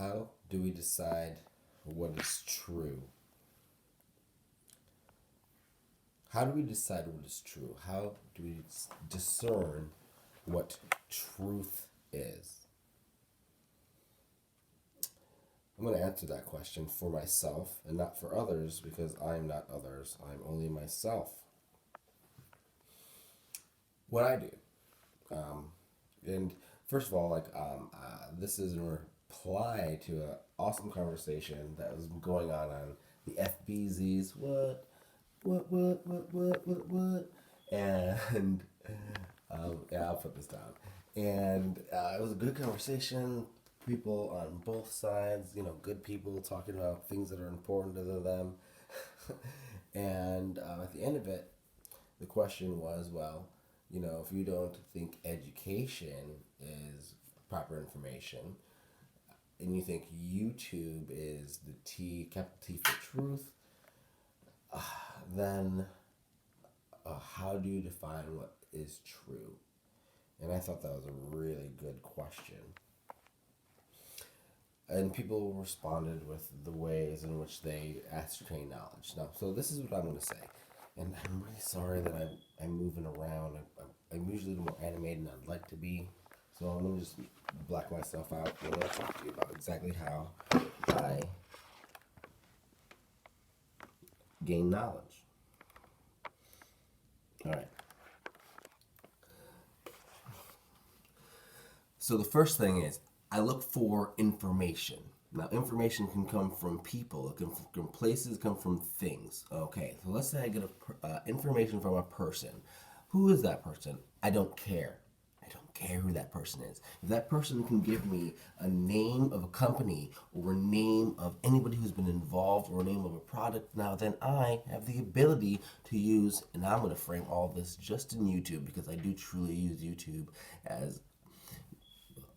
How do we decide what is true? How do we decide what is true? How do we discern what truth is? I'm going to answer that question for myself and not for others because I am not others. I'm only myself. What I do. And first of all, this is in reply to an awesome conversation that was going on the FBZs. What? And yeah, I'll put this down. And it was a good conversation. People on both sides, good people talking about things that are important to them. And at the end of it, the question was, well, if you don't think education is proper information, and you think YouTube is the capital T for truth, then how do you define what is true? And I thought that was a really good question. And people responded with the ways in which they ascertain knowledge. Now, so this is what I'm going to say. And I'm really sorry that I'm moving around. I'm usually more animated than I'd like to be. So I'm going to just black myself out. I'm going to talk to you about exactly how I gain knowledge. All right. So the first thing is I look for information. Now, information can come from people, it can come from places, it can come from things. Okay, so let's say I get information from a person. Who is that person? I don't care. I don't care who that person is. If that person can give me a name of a company or a name of anybody who's been involved or a name of a product, now then I have the ability to use, and I'm going to frame all this just in YouTube because I do truly use YouTube as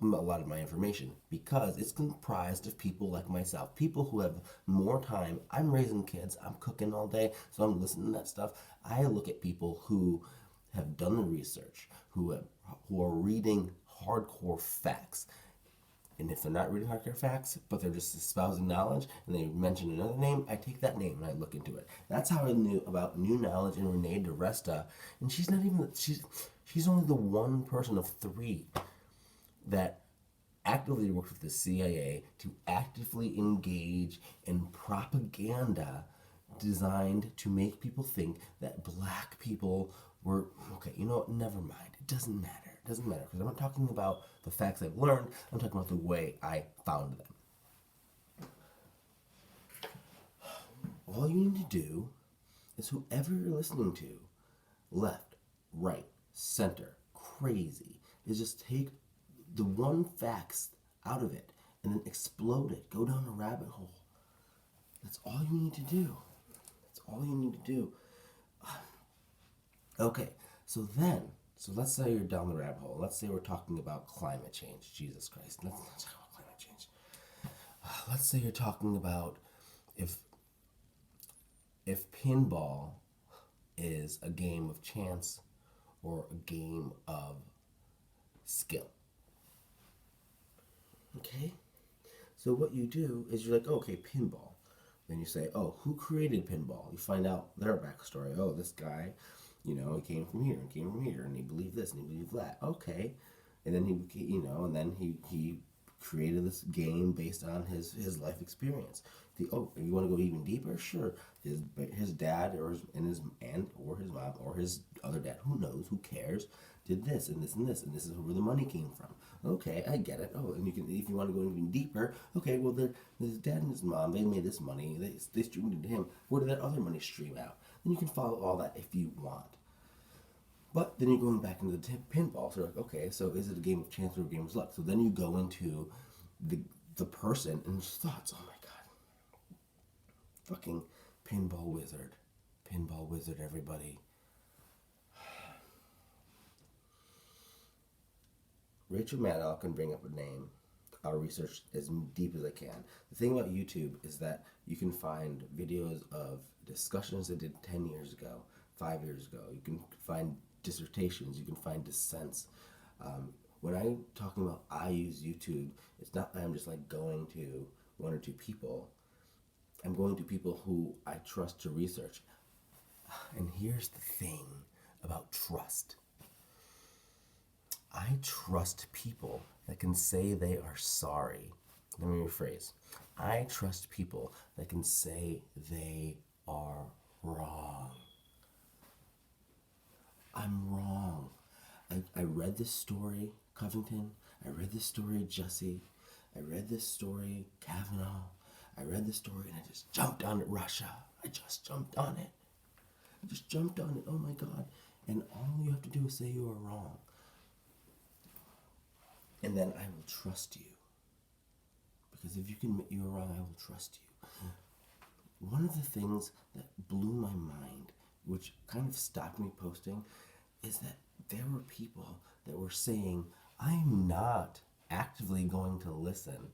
a lot of my information because it's comprised of people like myself, people who have more time. I'm raising kids, I'm cooking all day, so I'm listening to that stuff. I look at people who have done the research, who are reading hardcore facts. And if they're not reading hardcore facts, but they're just espousing knowledge, and they mention another name, I take that name and I look into it. That's how I knew about New Knowledge and Renee DiResta. And she's not even, she's only the one person of three that actively worked with the CIA to actively engage in propaganda designed to make people think that black people were, okay, you know what, never mind. It doesn't matter. It doesn't matter because I'm not talking about the facts I've learned. I'm talking about the way I found them. All you need to do is whoever you're listening to, left, right, center, crazy, is just take the one facts out of it and then explode it. Go down a rabbit hole. That's all you need to do. That's all you need to do. Okay, so let's say you're down the rabbit hole. Let's say we're talking about climate change. Jesus Christ. Let's talk about climate change. Let's say you're talking about if pinball is a game of chance or a game of skill. Okay? So what you do is you're like, oh, okay, pinball. Then you say, oh, who created pinball? You find out their backstory. Oh, this guy, he came from here and came from here, and he believed this and he believed that. Okay. And then he created this game based on his life experience. You want to go even deeper? Sure. His dad or his aunt or his mom or his other dad, who knows, who cares, did this and this and this, and this is where the money came from. Okay, I get it. Oh, and you can, if you want to go even deeper, okay, well, his dad and his mom, they made this money, they streamed it to him. Where did that other money stream out? Then you can follow all that if you want. But then you're going back into the pinball. So like, okay, so is it a game of chance or a game of luck? So then you go into the person and his thoughts. Oh my god, fucking pinball wizard, everybody. Rachel Maddow can bring up a name. I'll research as deep as I can. The thing about YouTube is that you can find videos of discussions I did 10 years ago, 5 years ago. You can find dissertations. You can find dissents. when I'm talking about I use YouTube, it's not that I'm just like going to one or two people. I'm going to people who I trust to research. And here's the thing about trust. I trust people that can say they are sorry. Let me rephrase. I trust people that can say they are wrong. I'm wrong. I read this story, Covington. I read this story, Jesse. I read this story, Kavanaugh. I read this story and I just jumped on it, Russia. I just jumped on it. I just jumped on it. Oh my God. And all you have to do is say you are wrong. And then I will trust you. Because if you can admit you are wrong, I will trust you. One of the things that blew my mind, which kind of stopped me posting, is that there were people that were saying, I'm not actively going to listen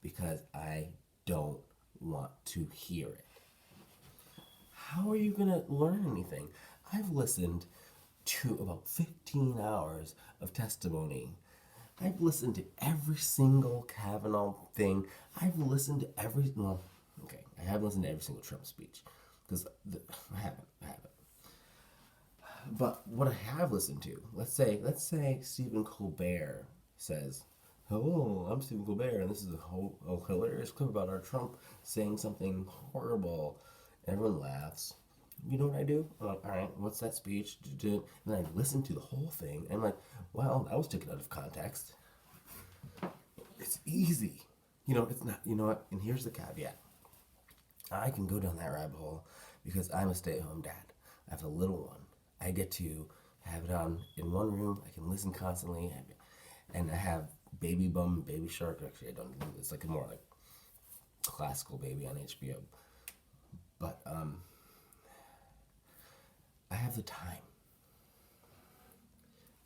because I don't want to hear it. How are you going to learn anything? I've listened to about 15 hours of testimony. I've listened to every single Kavanaugh thing. I've listened to I haven't listened to every single Trump speech because I haven't. But what I have listened to, let's say Stephen Colbert says, "Hello, I'm Stephen Colbert, and this is a hilarious clip about our Trump saying something horrible." Everyone laughs. You know what I do? I'm like, all right, what's that speech? And I listen to the whole thing, and I'm like, well, that was taken out of context. It's easy. It's not, you know what? And here's the caveat. I can go down that rabbit hole because I'm a stay-at-home dad. I have a little one. I get to have it on in one room. I can listen constantly. And I have Baby Bum, Baby Shark. Actually, I don't. It's like more like classical baby on HBO. But I have the time.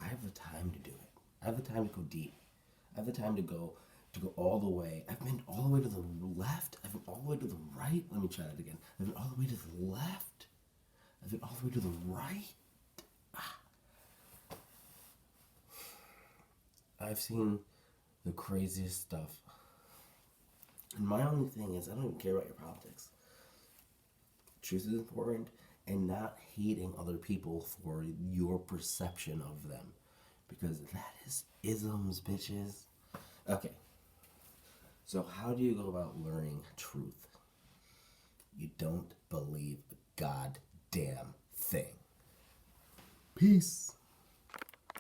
I have the time to do it. I have the time to go deep. I have the time to go all the way. I've been all the way to the left. I've been all the way to the right. Let me try that again. I've been all the way to the left. I've been all the way to the right. I've seen the craziest stuff. And my only thing is I don't even care about your politics. Truth is important, and not hating other people for your perception of them. Because that is isms, bitches. Okay. So how do you go about learning truth? You don't believe a goddamn thing. Peace.